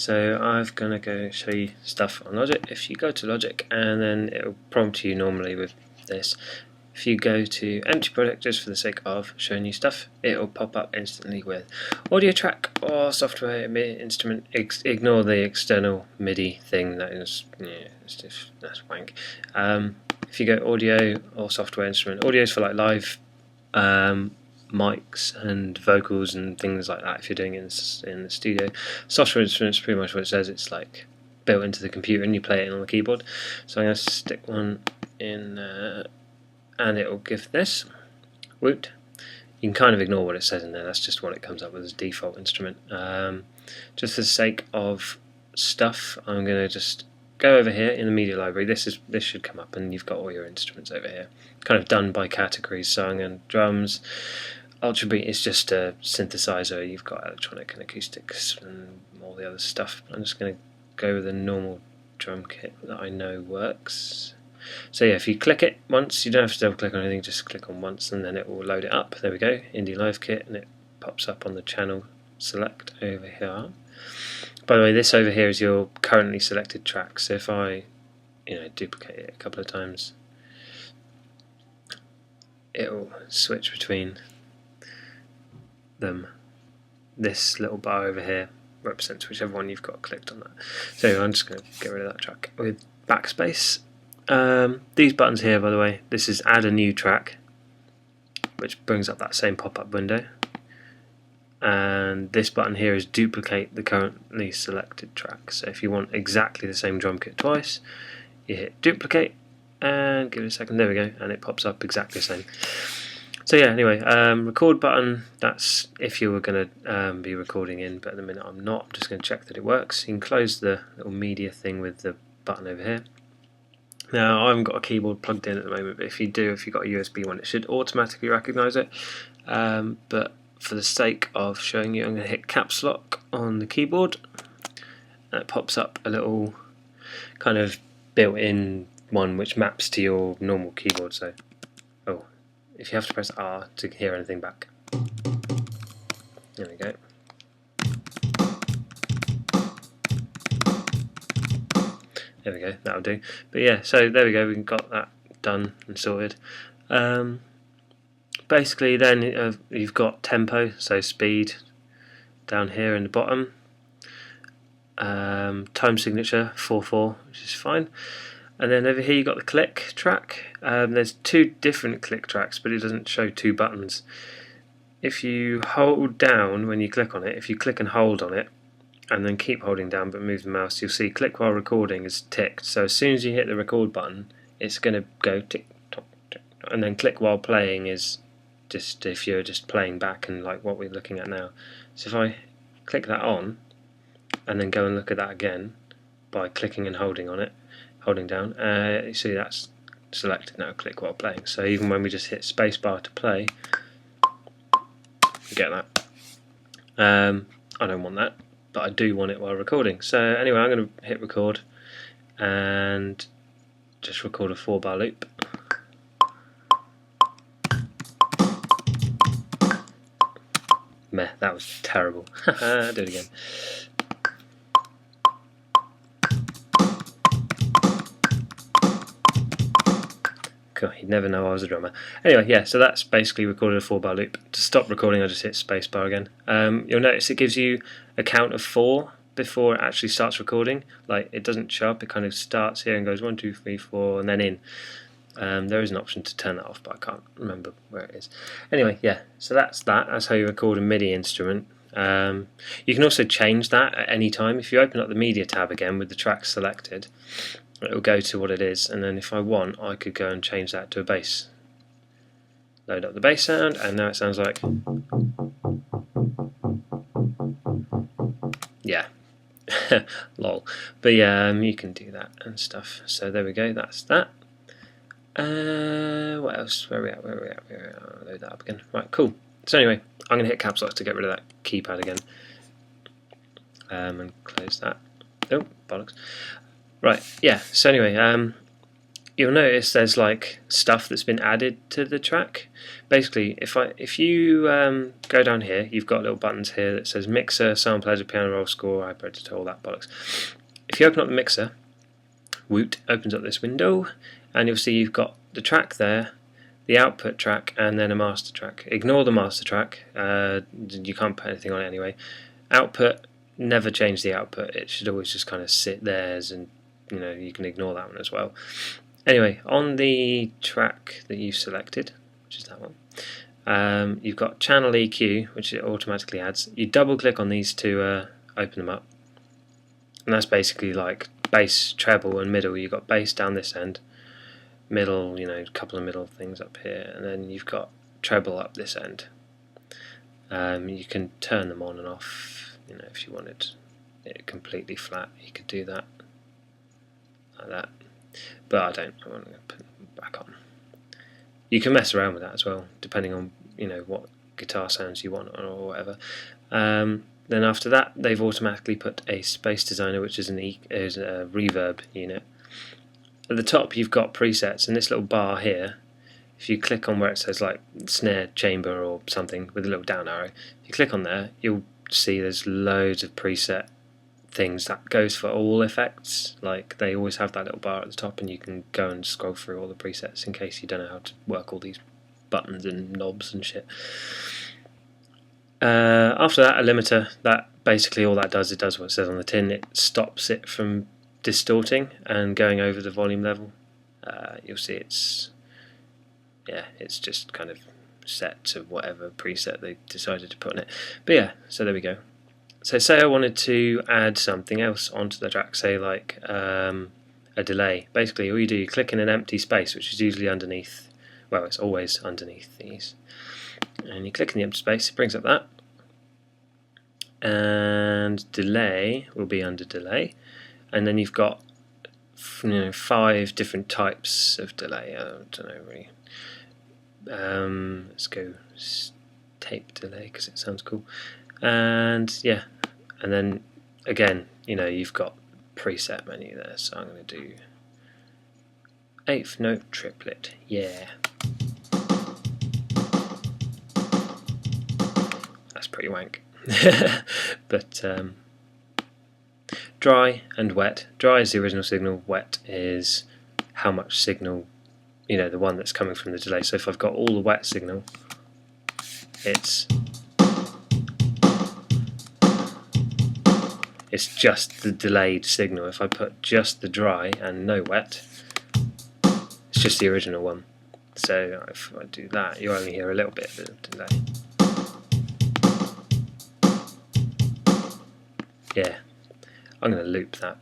So I'm gonna go show you stuff on Logic. If you go to Logic, and then it'll prompt you normally with this. If you go to empty project, just for the sake of showing you stuff, it'll pop up instantly with audio track or software instrument. Ignore the external MIDI thing, that is, yeah, that's wank. If you go audio or software instrument, audio is for like live mics and vocals and things like that if you're doing it in the studio. Software instruments, pretty much what it says, it's like built into the computer and you play it on the keyboard. So I'm going to stick one in and it will give this. Woot. You can kind of ignore what it says in there, that's just what it comes up with as default instrument. Just for the sake of stuff, I'm going to just go over here in the media library. This should come up and you've got all your instruments over here, kind of done by categories. So I'm going to drums. Ultrabeat is just a synthesizer. You've got electronic and acoustics and all the other stuff. I'm just going to go with a normal drum kit that I know works. So yeah, if you click it once, you don't have to double click on anything, just click on once and then it will load it up. There we go, Indie Live Kit, and it pops up on the channel select over here. By the way, this over here is your currently selected track, so if I duplicate it a couple of times, it will switch between them. This little bar over here represents whichever one you've got clicked on that. So I'm just going to get rid of that track with backspace. These buttons here, by the way, this is add a new track, which brings up that same pop-up window, and this button here is duplicate the currently selected track. So if you want exactly the same drum kit twice, you hit duplicate and give it a second, there we go, and it pops up exactly the same. So yeah, anyway, record button, that's if you were going to be recording in, but at the minute I'm not. I'm just going to check that it works. You can close the little media thing with the button over here. Now I haven't got a keyboard plugged in at the moment, but if you've got a USB one, it should automatically recognise it. But for the sake of showing you, I'm going to hit caps lock on the keyboard, and it pops up a little kind of built-in one which maps to your normal keyboard. So, oh, if you have to press R to hear anything back. There we go. There we go, that'll do. But yeah, so there we go, we've got that done and sorted. Basically then you've got tempo, so speed down here in the bottom. Time signature 4/4, which is fine. And then over here you've got the click track. There's two different click tracks, but it doesn't show two buttons. If you hold down when you click on it, if you click and hold on it, and then keep holding down but move the mouse, you'll see click while recording is ticked. So as soon as you hit the record button, it's going to go tick tock tick, and then click while playing is just if you're just playing back and like what we're looking at now. So if I click that on and then go and look at that again by clicking and holding on it, holding down, you see that's selected now, click while playing. So even when we just hit spacebar to play, you get that. I don't want that, but I do want it while recording. So anyway, I'm going to hit record and just record a 4-bar loop. Meh, that was terrible. Do it again. Cool, you'd never know I was a drummer. Anyway, yeah, so that's basically recorded a 4-bar loop. To stop recording, I just hit spacebar again. You'll notice it gives you a count of 4 before it actually starts recording. Like, it doesn't show up, it kind of starts here and goes 1, 2, 3, 4, and then in. There is an option to turn that off, but I can't remember where it is. Anyway, yeah, so that's how you record a MIDI instrument. You can also change that at any time. If you open up the media tab again with the track selected, it will go to what it is, and then if I want, I could go and change that to a bass. Load up the bass sound, and now it sounds like, yeah, lol. But yeah, you can do that and stuff. So there we go, that's that. What else? Where are we at? I'll load that up again. Right, cool. So anyway, I'm going to hit caps lock to get rid of that keypad again. And close that. Oh, bollocks. Right, yeah, so anyway, you'll notice there's like stuff that's been added to the track. Basically, if you go down here, you've got little buttons here that says mixer, sample editor, piano roll, score, iPod editor, all that bollocks. If you open up the mixer, Woot opens up this window, and you'll see you've got the track there, the output track, and then a master track. Ignore the master track, you can't put anything on it anyway. Output, never change the output, it should always just kind of sit there, and you can ignore that one as well. Anyway, on the track that you've selected, which is that one, you've got channel EQ, which it automatically adds. You double click on these to open them up, and that's basically like bass, treble and middle. You've got bass down this end, middle, a couple of middle things up here, and then you've got treble up this end. You can turn them on and off, if you wanted it completely flat, you could do that, like that. But I don't. I want to put them back on. You can mess around with that as well, depending on what guitar sounds you want or whatever. Then after that, they've automatically put a space designer, which is is a reverb unit. At the top, you've got presets, and this little bar here. If you click on where it says like snare chamber or something with a little down arrow, if you click on there, you'll see there's loads of preset things that goes for all effects. Like they always have that little bar at the top, and you can go and scroll through all the presets in case you don't know how to work all these buttons and knobs and shit. After that, a limiter, that basically all that does, it does what it says on the tin. It stops it from distorting and going over the volume level. You'll see it's just kind of set to whatever preset they decided to put in it. But yeah, so there we go. So say I wanted to add something else onto the track, say like a delay. Basically all you do, you click in an empty space, which is usually underneath, well, it's always underneath these, and you click in the empty space, it brings up that, and delay will be under delay, and then you've got 5 different types of delay. I don't know really. Let's go tape delay because it sounds cool. And yeah, and then again, you've got preset menu there, so I'm going to do 8th note triplet. Yeah, that's pretty wank. But dry and wet. Dry is the original signal, wet is how much signal, the one that's coming from the delay. So if I've got all the wet signal, it's just the delayed signal. If I put just the dry and no wet, it's just the original one. So if I do that, you only hear a little bit of the delay. Yeah, I'm going to loop that.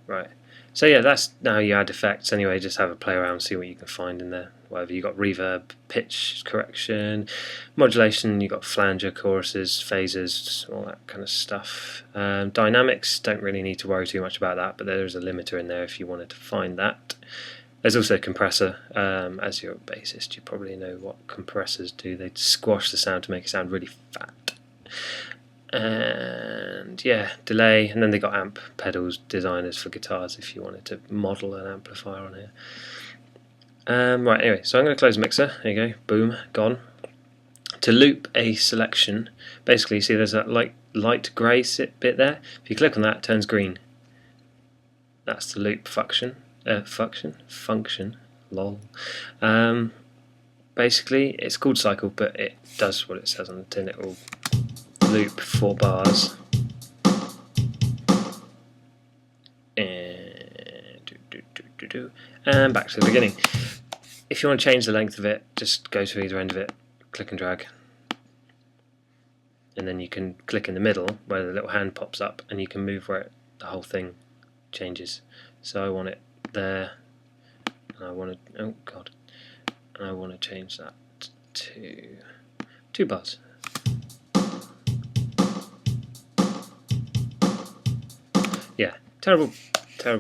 Right. So yeah, that's now you add effects anyway. Just have a play around, see what you can find in there. Whatever you got, reverb, pitch correction, modulation. You got flanger, choruses, phasers, all that kind of stuff. Dynamics, don't really need to worry too much about that, but there is a limiter in there if you wanted to find that. There's also a compressor. As you're a bassist, you probably know what compressors do. They squash the sound to make it sound really fat. And yeah, delay, and then they got amp pedals designers for guitars if you wanted to model an amplifier on here. Right, anyway, so I'm going to close the mixer. There you go, boom, gone. To loop a selection, basically, see there's that light grey bit there. If you click on that, it turns green. That's the loop function. Lol. Basically, it's called cycle, but it does what it says on the tin. It will loop 4 bars. And back to the beginning. If you want to change the length of it, just go to either end of it, click and drag, and then you can click in the middle where the little hand pops up, and you can move where the whole thing changes. So I want it there, and I want to, oh god, and I want to change that to 2 bars. Yeah, terrible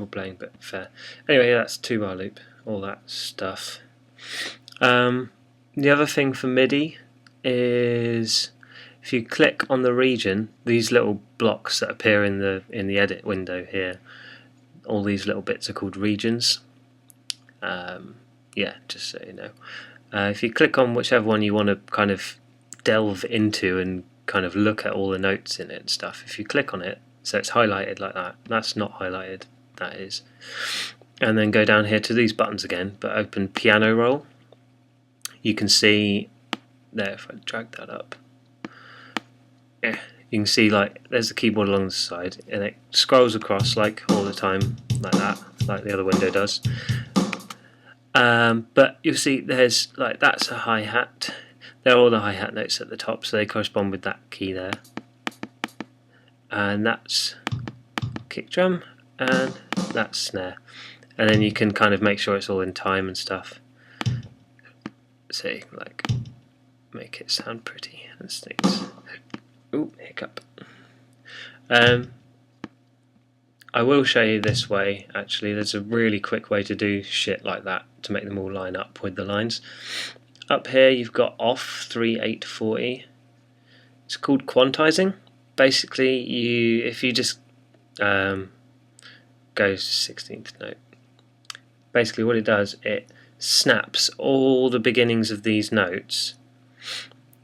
playing, but fair. Anyway, that's 2-bar loop, all that stuff. The other thing for MIDI is if you click on the region, these little blocks that appear in the edit window here, all these little bits are called regions. Yeah, just so you know. If you click on whichever one you want to kind of delve into and kind of look at all the notes in it and stuff, if you click on it, so it's highlighted like that, that's not highlighted, that is. And then go down here to these buttons again, but open piano roll. You can see there, if I drag that up, you can see like there's the keyboard along the side, and it scrolls across like all the time like that, like the other window does. But you'll see there's like that's a hi-hat. They're all the hi-hat notes at the top, so they correspond with that key there. And that's kick drum, and that's snare. And then you can kind of make sure it's all in time and stuff. So you can like make it sound pretty and things. Ooh, hiccup. I will show you this way actually. There's a really quick way to do shit like that to make them all line up with the lines. Up here you've got off 3 8 40. It's called quantizing. Basically if you just go 16th note, basically what it does, it snaps all the beginnings of these notes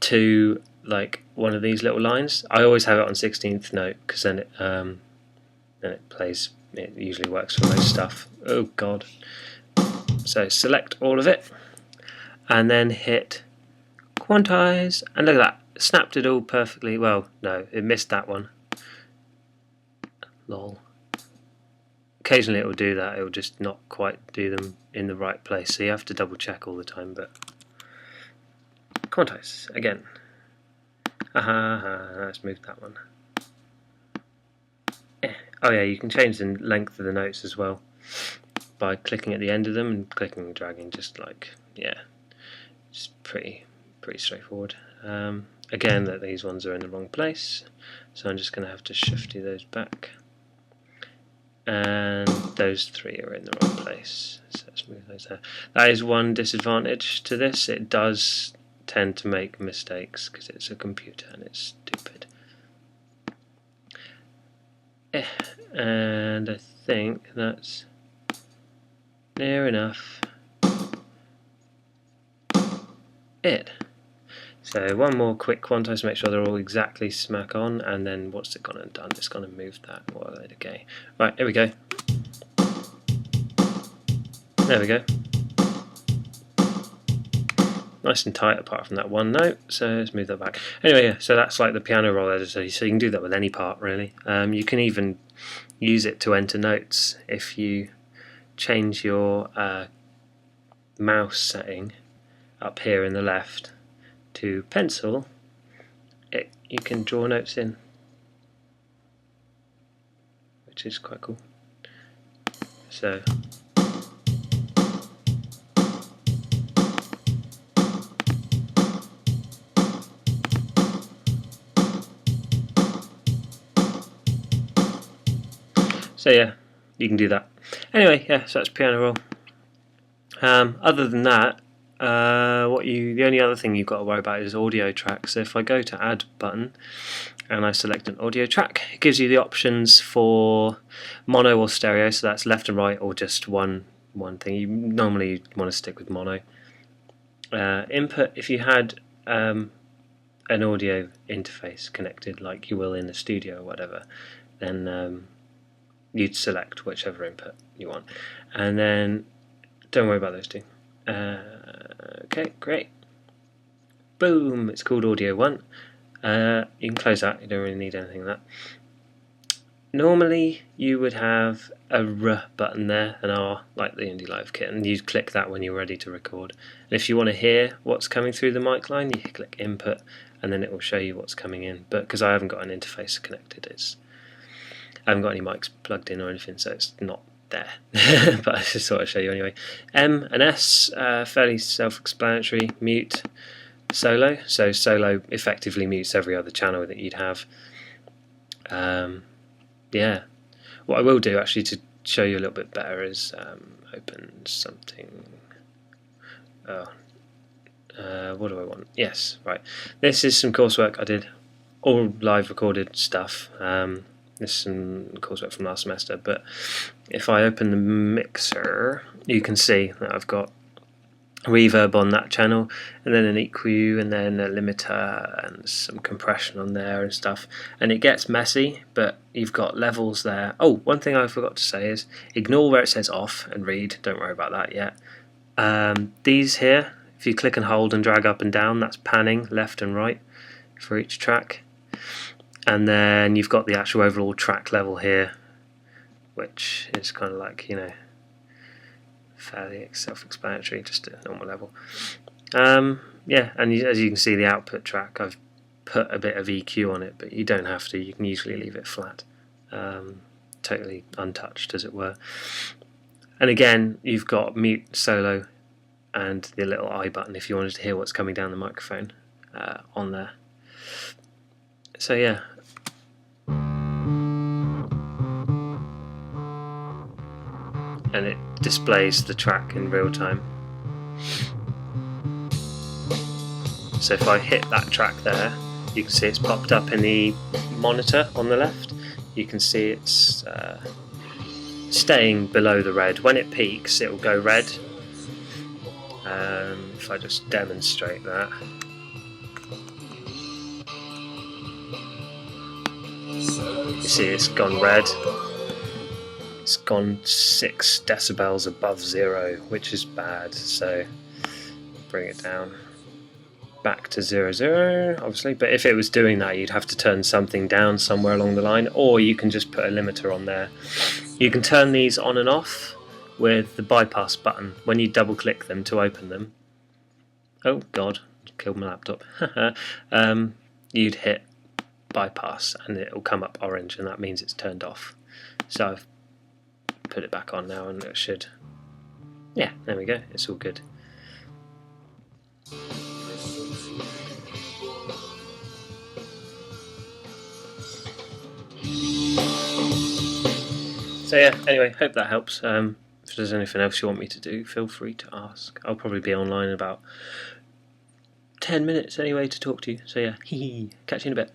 to like one of these little lines. I always have it on 16th note because then it plays. It usually works for most stuff. Oh god. So select all of it and then hit quantize, and look at that, snapped it all perfectly. Well, no, it missed that one. Lol. Occasionally it will do that, it will just not quite do them in the right place, so you have to double check all the time. But quantize again. Let's move that one. Oh yeah, you can change the length of the notes as well by clicking at the end of them and clicking and dragging, just like, yeah, just pretty straightforward. Again, that these ones are in the wrong place, so I'm just going to have to shifty those back, and those three are in the wrong place, so let's move those there. That is one disadvantage to this, it does tend to make mistakes because it's a computer and it's stupid. And I think that's near enough it. So one more quick quantize to make sure they're all exactly smack on, and then what's it gone and done? It's gone and moved that. What a load of gay. Right, here we go. There we go. Nice and tight apart from that one note, so let's move that back. Anyway, yeah, so that's like the piano roll editor, so you can do that with any part really. You can even use it to enter notes. If you change your mouse setting up here in the left to pencil, you can draw notes in, which is quite cool. So yeah, you can do that. Anyway, yeah, so that's piano roll. Other than that, the only other thing you've got to worry about is audio track. So if I go to add button and I select an audio track, it gives you the options for mono or stereo, so that's left and right or just one thing. You normally want to stick with mono. Input, if you had an audio interface connected like you will in the studio or whatever, then you'd select whichever input you want, and then don't worry about those two. Okay, great. Boom, it's called Audio 1. You can close that, you don't really need anything of that. Normally you would have a R button there, an R, like the Indie Live kit, and you'd click that when you're ready to record. And if you want to hear what's coming through the mic line, you click Input, and then it will show you what's coming in. But because I haven't got an interface connected, I haven't got any mics plugged in or anything, so it's not there. But I just thought I'd show you anyway. M and S, fairly self-explanatory. Mute, solo. So solo effectively mutes every other channel that you'd have. Yeah. What I will do actually to show you a little bit better is open something. What do I want? Yes, right. This is some coursework I did, all live recorded stuff. This is some coursework from last semester, but if I open the mixer, you can see that I've got reverb on that channel, and then an EQ, and then a limiter, and some compression on there and stuff. And it gets messy, but you've got levels there. Oh, one thing I forgot to say is ignore where it says off and read. Don't worry about that yet. These here, if you click and hold and drag up and down, that's panning left and right for each track. And then you've got the actual overall track level here, which is kind of like, you know, fairly self-explanatory, just a normal level. Yeah, and as you can see, the output track, I've put a bit of EQ on it, but you don't have to. You can usually leave it flat, totally untouched, as it were. And again, you've got mute, solo, and the little I button if you wanted to hear what's coming down the microphone on there. So yeah. And it displays the track in real time. So if I hit that track there, you can see it's popped up in the monitor on the left. You can see it's staying below the red. When it peaks, it will go red. If I just demonstrate that. You see it's gone red. It's gone 6 decibels above 0, which is bad, so bring it down back to 0, obviously. But if it was doing that, you'd have to turn something down somewhere along the line, or you can just put a limiter on there. You can turn these on and off with the bypass button when you double click them to open them. Oh god, killed my laptop. You'd hit bypass and it will come up orange, and that means it's turned off. So I've put it back on now, and it should, yeah, there we go, it's all good. So yeah, anyway, hope that helps. If there's anything else you want me to do, feel free to ask. I'll probably be online in about 10 minutes anyway to talk to you. So yeah, catch you in a bit.